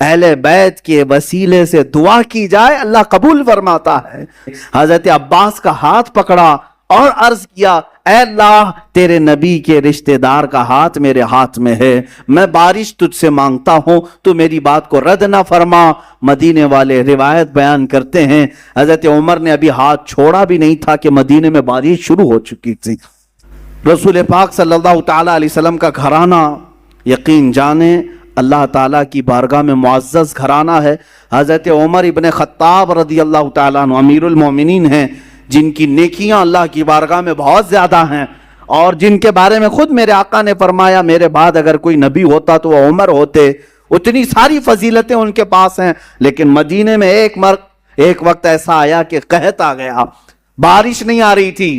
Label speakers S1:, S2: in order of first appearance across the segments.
S1: اہل بیت کے وسیلے سے دعا کی جائے اللہ قبول فرماتا ہے۔ حضرت عباس کا ہاتھ پکڑا اور عرض کیا، اے اللہ تیرے نبی کے رشتہ دار کا ہاتھ میرے ہاتھ میں ہے، میں بارش تجھ سے مانگتا ہوں، تو میری بات کو رد نہ فرما۔ مدینے والے روایت بیان کرتے ہیں حضرت عمر نے ابھی ہاتھ چھوڑا بھی نہیں تھا کہ مدینے میں بارش شروع ہو چکی تھی۔ رسول پاک صلی اللہ تعالیٰ علیہ وسلم کا گھرانہ یقین جانے اللہ تعالیٰ کی بارگاہ میں معزز گھرانہ ہے۔ حضرت عمر ابن خطاب رضی اللہ تعالیٰ عنہ امیر المومنین ہیں، جن کی نیکیاں اللہ کی بارگاہ میں بہت زیادہ ہیں، اور جن کے بارے میں خود میرے آقا نے فرمایا میرے بعد اگر کوئی نبی ہوتا تو وہ عمر ہوتے۔ اتنی ساری فضیلتیں ان کے پاس ہیں، لیکن مدینے میں ایک وقت ایسا آیا کہ قحط آ گیا، بارش نہیں آ رہی تھی،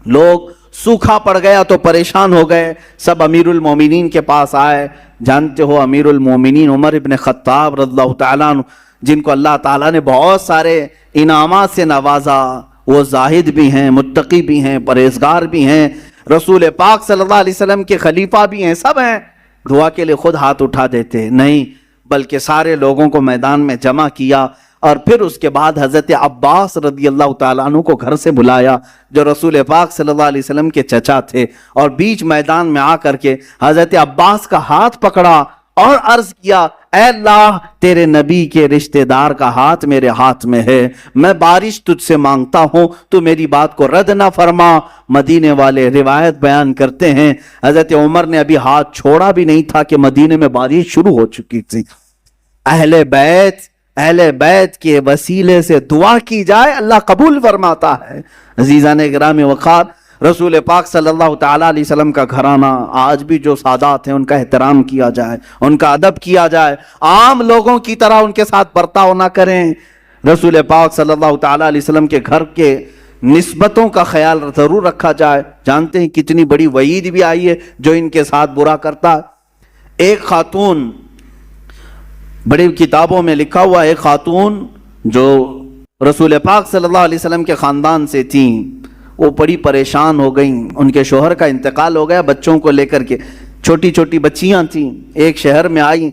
S1: لوگ سوکھا پڑ گیا تو پریشان ہو گئے، سب امیر المومنین کے پاس آئے۔ جانتے ہو امیر المومنین عمر ابن خطاب رضی اللہ تعالیٰ عنہ، جن کو اللہ تعالیٰ نے بہت سارے انعامات سے نوازا، وہ زاہد بھی ہیں، متقی بھی ہیں، پرہیزگار بھی ہیں، رسول پاک صلی اللہ علیہ وسلم کے خلیفہ بھی ہیں، سب ہیں۔ دعا کے لیے خود ہاتھ اٹھا دیتے نہیں، بلکہ سارے لوگوں کو میدان میں جمع کیا، اور پھر اس کے بعد حضرت عباس رضی اللہ تعالیٰ عنہ کو گھر سے بلایا، جو رسول پاک صلی اللہ علیہ وسلم کے چچا تھے، اور بیچ میدان میں آ کر کے حضرت عباس کا ہاتھ پکڑا اور عرض کیا، اے اللہ تیرے نبی کے رشتہ دار کا ہاتھ میرے ہاتھ میں ہے، میں بارش تجھ سے مانگتا ہوں، تو میری بات کو رد نہ فرما۔ مدینے والے روایت بیان کرتے ہیں حضرت عمر نے ابھی ہاتھ چھوڑا بھی نہیں تھا کہ مدینے میں بارش شروع ہو چکی تھی۔ اہل بیت کے وسیلے سے دعا کی جائے اللہ قبول فرماتا ہے۔ عزیزان گرامی وقار، رسول پاک صلی اللہ تعالیٰ علیہ وسلم کا گھرانہ، آج بھی جو سادات ہیں ان کا احترام کیا جائے، ان کا ادب کیا جائے، عام لوگوں کی طرح ان کے ساتھ برتاؤ نہ کریں۔ رسول پاک صلی اللہ تعالیٰ علیہ وسلم کے گھر کے نسبتوں کا خیال ضرور رکھا جائے۔ جانتے ہیں کتنی بڑی وعید بھی آئی ہے جو ان کے ساتھ برا کرتا ہے۔ ایک خاتون، بڑی کتابوں میں لکھا ہوا، ایک خاتون جو رسول پاک صلی اللہ علیہ وسلم کے خاندان سے تھیں، وہ بڑی پریشان ہو گئیں، ان کے شوہر کا انتقال ہو گیا، بچوں کو لے کر کے، چھوٹی چھوٹی بچیاں تھیں، ایک شہر میں آئیں۔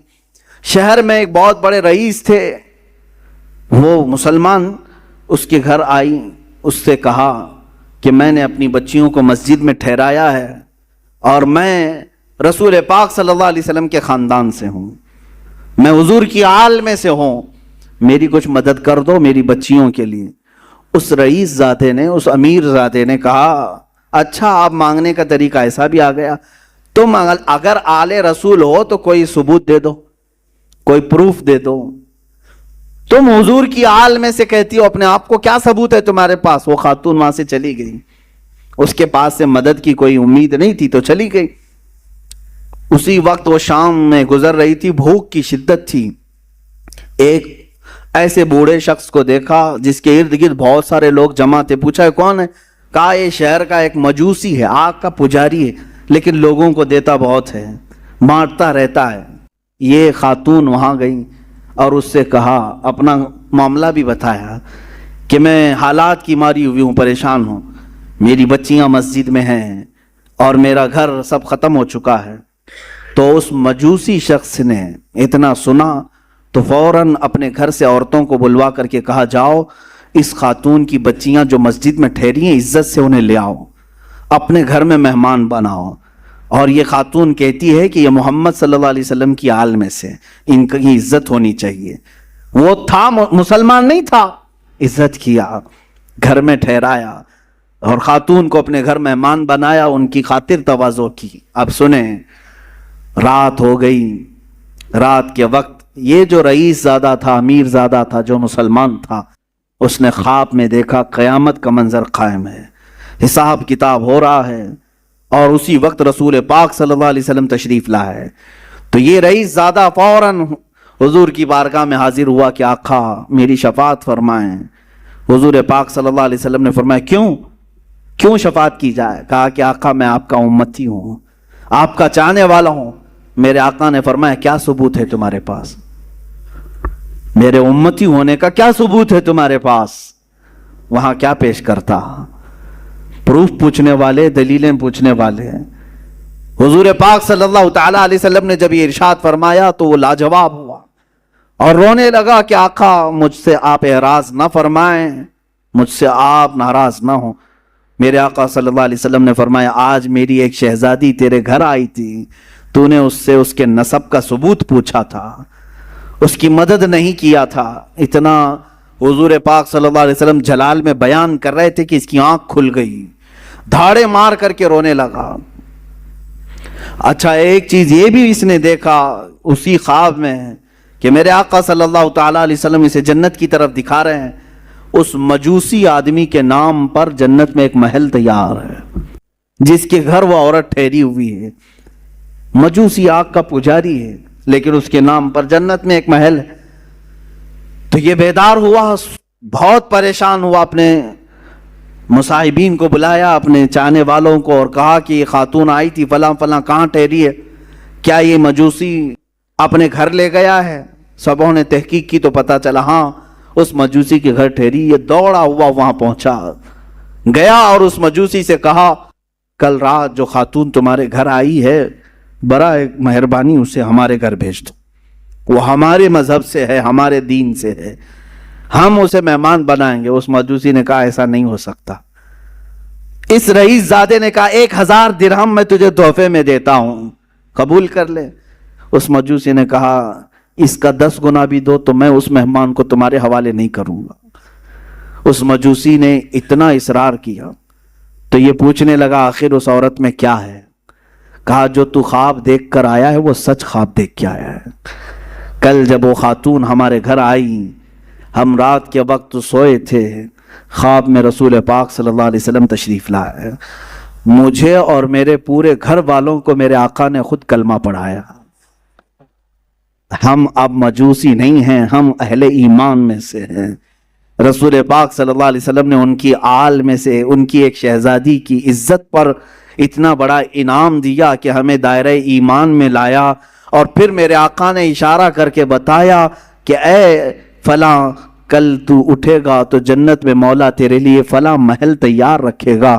S1: شہر میں ایک بہت بڑے رئیس تھے، وہ مسلمان، اس کے گھر آئیں، اس سے کہا کہ میں نے اپنی بچیوں کو مسجد میں ٹھہرایا ہے، اور میں رسول پاک صلی اللہ علیہ وسلم کے خاندان سے ہوں، میں حضور کی آل میں سے ہوں، میری کچھ مدد کر دو میری بچیوں کے لیے۔ اس رئیس زادے نے، اس امیر زادے نے کہا، اچھا آپ مانگنے کا طریقہ ایسا بھی آ گیا، تم اگر آل رسول ہو تو کوئی ثبوت دے دو، کوئی پروف دے دو، تم حضور کی آل میں سے کہتی ہو، اپنے آپ کو کیا ثبوت ہے تمہارے پاس؟ وہ خاتون وہاں سے چلی گئی، اس کے پاس سے مدد کی کوئی امید نہیں تھی تو چلی گئی۔ اسی وقت وہ شام میں گزر رہی تھی، بھوک کی شدت تھی، ایک ایسے بوڑھے شخص کو دیکھا جس کے ارد گرد بہت سارے لوگ جمع تھے، پوچھا کون ہے؟ کہا یہ شہر کا ایک مجوسی ہے، آگ کا پجاری ہے، لیکن لوگوں کو دیتا بہت ہے، بانٹتا رہتا ہے۔ یہ خاتون وہاں گئی اور اس سے کہا، اپنا معاملہ بھی بتایا کہ میں حالات کی ماری ہوئی ہوں، پریشان ہوں، میری بچیاں مسجد میں ہیں اور میرا گھر سب ختم ہو چکا ہے۔ تو اس مجوسی شخص نے اتنا سنا تو فوراً اپنے گھر سے عورتوں کو بلوا کر کے کہا، جاؤ اس خاتون کی بچیاں جو مسجد میں ٹھہری ہیں عزت سے انہیں لے آؤ، اپنے گھر میں مہمان بناؤ، اور یہ خاتون کہتی ہے کہ یہ محمد صلی اللہ علیہ وسلم کی آل میں سے، ان کی عزت ہونی چاہیے۔ وہ تھا مسلمان نہیں تھا، عزت کیا، گھر میں ٹھہرایا، اور خاتون کو اپنے گھر مہمان بنایا، ان کی خاطر تواضع کی۔ اب سنیں، رات ہو گئی، رات کے وقت یہ جو رئیس زادہ تھا، امیر زادہ تھا، جو مسلمان تھا، اس نے خواب میں دیکھا قیامت کا منظر قائم ہے، حساب کتاب ہو رہا ہے، اور اسی وقت رسول پاک صلی اللہ علیہ وسلم تشریف لائے ہے۔ تو یہ رئیس زادہ فوراً حضور کی بارگاہ میں حاضر ہوا کہ آقا میری شفاعت فرمائیں۔ حضور پاک صلی اللہ علیہ وسلم نے فرمایا، کیوں شفاعت کی جائے؟ کہا کہ آقا میں آپ کا امتی ہوں، آپ کا چاہنے والا ہوں۔ میرے آقا نے فرمایا، کیا ثبوت ہے تمہارے پاس؟ میرے امتی ہونے کا کیا ثبوت ہے تمہارے پاس؟ وہاں کیا پیش کرتا؟ پروف پوچھنے والے، دلیلیں پوچھنے والے۔ حضور پاک صلی اللہ تعالیٰ علیہ وسلم نے جب یہ ارشاد فرمایا تو وہ لاجواب ہوا، اور رونے لگا کہ آقا مجھ سے آپ اعراض نہ فرمائیں، مجھ سے آپ ناراض نہ ہوں۔ میرے آقا صلی اللہ علیہ وسلم نے فرمایا آج میری ایک شہزادی تیرے گھر آئی تھی، تو نے اس سے اس کے نسب کا ثبوت پوچھا تھا، اس کی مدد نہیں کیا تھا۔ اتنا حضور پاک صلی اللہ علیہ وسلم جلال میں بیان کر رہے تھے کہ اس کی آنکھ کھل گئی، دھاڑے مار کر کے رونے لگا۔ اچھا ایک چیز یہ بھی اس نے دیکھا اسی خواب میں کہ میرے آقا صلی اللہ تعالیٰ علیہ وسلم اسے جنت کی طرف دکھا رہے ہیں، اس مجوسی آدمی کے نام پر جنت میں ایک محل تیار ہے جس کے گھر وہ عورت ٹھہری ہوئی ہے، مجوسی آگ کا پجاری ہے لیکن اس کے نام پر جنت میں ایک محل ہے۔ تو یہ بیدار ہوا، بہت پریشان ہوا، اپنے مصاحبین کو بلایا، اپنے چاہنے والوں کو، اور کہا کہ یہ خاتون آئی تھی فلاں فلاں کہاں ٹھہری ہے، کیا یہ مجوسی اپنے گھر لے گیا ہے؟ سبوں نے تحقیق کی تو پتا چلا ہاں اس مجوسی کے گھر ٹھہری۔ یہ دوڑا ہوا وہاں پہنچا، گیا اور اس مجوسی سے کہا کل رات جو خاتون تمہارے گھر آئی ہے برائے مہربانی اسے ہمارے گھر بھیج دو، وہ ہمارے مذہب سے ہے، ہمارے دین سے ہے، ہم اسے مہمان بنائیں گے۔ اس مجوسی نے کہا ایسا نہیں ہو سکتا۔ اس رئیس زادے نے کہا 1000 درہم میں تجھے تحفے میں دیتا ہوں، قبول کر لے۔ اس مجوسی نے کہا اس کا 10 گنا بھی دو تو میں اس مہمان کو تمہارے حوالے نہیں کروں گا۔ اس مجوسی نے اتنا اصرار کیا تو یہ پوچھنے لگا آخر اس عورت میں کیا ہے؟ کہا جو تو خواب دیکھ کر آیا ہے وہ سچ خواب دیکھ کے آیا ہے۔ کل جب وہ خاتون ہمارے گھر آئی، ہم رات کے وقت سوئے تھے، خواب میں رسول پاک صلی اللہ علیہ وسلم تشریف لائے، مجھے اور میرے پورے گھر والوں کو میرے آقا نے خود کلمہ پڑھایا۔ ہم اب مجوسی نہیں ہیں، ہم اہل ایمان میں سے ہیں۔ رسول پاک صلی اللہ علیہ وسلم نے ان کی آل میں سے ان کی ایک شہزادی کی عزت پر اتنا بڑا انعام دیا کہ ہمیں دائرہ ایمان میں لایا، اور پھر میرے آقا نے اشارہ کر کے بتایا کہ اے فلاں کل تو اٹھے گا تو جنت میں مولا تیرے لیے فلاں محل تیار رکھے گا۔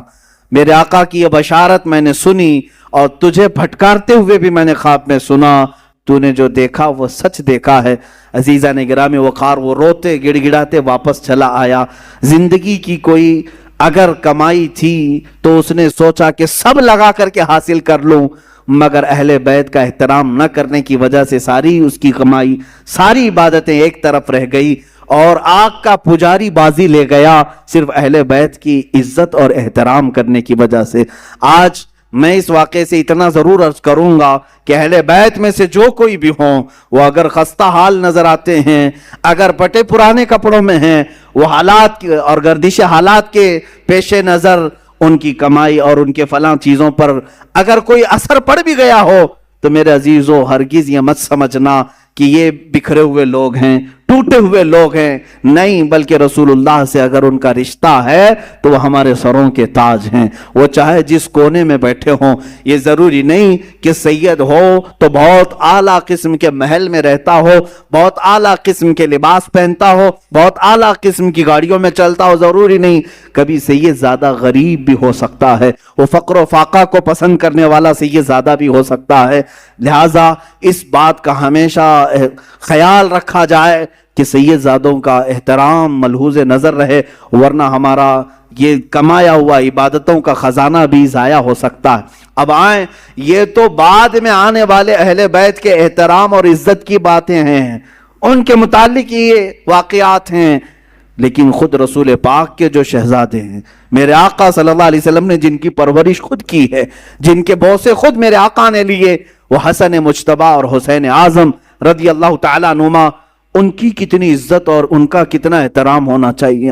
S1: میرے آقا کی یہ بشارت میں نے سنی اور تجھے پھٹکارتے ہوئے بھی میں نے خواب میں سنا، تو نے جو دیکھا وہ سچ دیکھا ہے۔ عزیزان گرامی وقار وہ روتے گڑ گڑاتے واپس چلا آیا۔ زندگی کی کوئی اگر کمائی تھی تو اس نے سوچا کہ سب لگا کر کے حاصل کر لوں، مگر اہل بیت کا احترام نہ کرنے کی وجہ سے ساری اس کی کمائی، ساری عبادتیں ایک طرف رہ گئی اور آگ کا پجاری بازی لے گیا صرف اہل بیت کی عزت اور احترام کرنے کی وجہ سے۔ آج میں اس واقعے سے اتنا ضرور عرض کروں گا کہ اہل بیت میں سے جو کوئی بھی ہوں وہ اگر خستہ حال نظر آتے ہیں، اگر پٹے پرانے کپڑوں میں ہیں، وہ حالات اور گردش حالات کے پیش نظر ان کی کمائی اور ان کے فلاں چیزوں پر اگر کوئی اثر پڑ بھی گیا ہو تو میرے عزیزو ہرگز یہ مت سمجھنا کہ یہ بکھرے ہوئے لوگ ہیں، ٹوٹے ہوئے لوگ ہیں، نہیں، بلکہ رسول اللہ سے اگر ان کا رشتہ ہے تو وہ ہمارے سروں کے تاج ہیں۔ وہ چاہے جس کونے میں بیٹھے ہوں، یہ ضروری نہیں کہ سید ہو تو بہت اعلیٰ قسم کے محل میں رہتا ہو، بہت اعلیٰ قسم کے لباس پہنتا ہو، بہت اعلیٰ قسم کی گاڑیوں میں چلتا ہو، ضروری نہیں۔ کبھی سید زیادہ غریب بھی ہو سکتا ہے، وہ فقر و فاقہ کو پسند کرنے والا سید زیادہ بھی ہو سکتا ہے۔ لہٰذا اس بات کا ہمیشہ خیال رکھا جائے کہ سید زادوں کا احترام ملحوظ نظر رہے، ورنہ ہمارا یہ کمایا ہوا عبادتوں کا خزانہ بھی ضائع ہو سکتا ہے۔ اب آئیں، یہ تو بعد میں آنے والے اہل بیت کے احترام اور عزت کی باتیں ہیں، ان کے متعلق یہ واقعات ہیں، لیکن خود رسول پاک کے جو شہزادے ہیں، میرے آقا صلی اللہ علیہ وسلم نے جن کی پرورش خود کی ہے، جن کے بوسے خود میرے آقا نے لیے، وہ حسن مجتبی اور حسین اعظم رضی اللہ تعالیٰ عنہما، ان کی کتنی عزت اور ان کا کتنا احترام ہونا چاہیے۔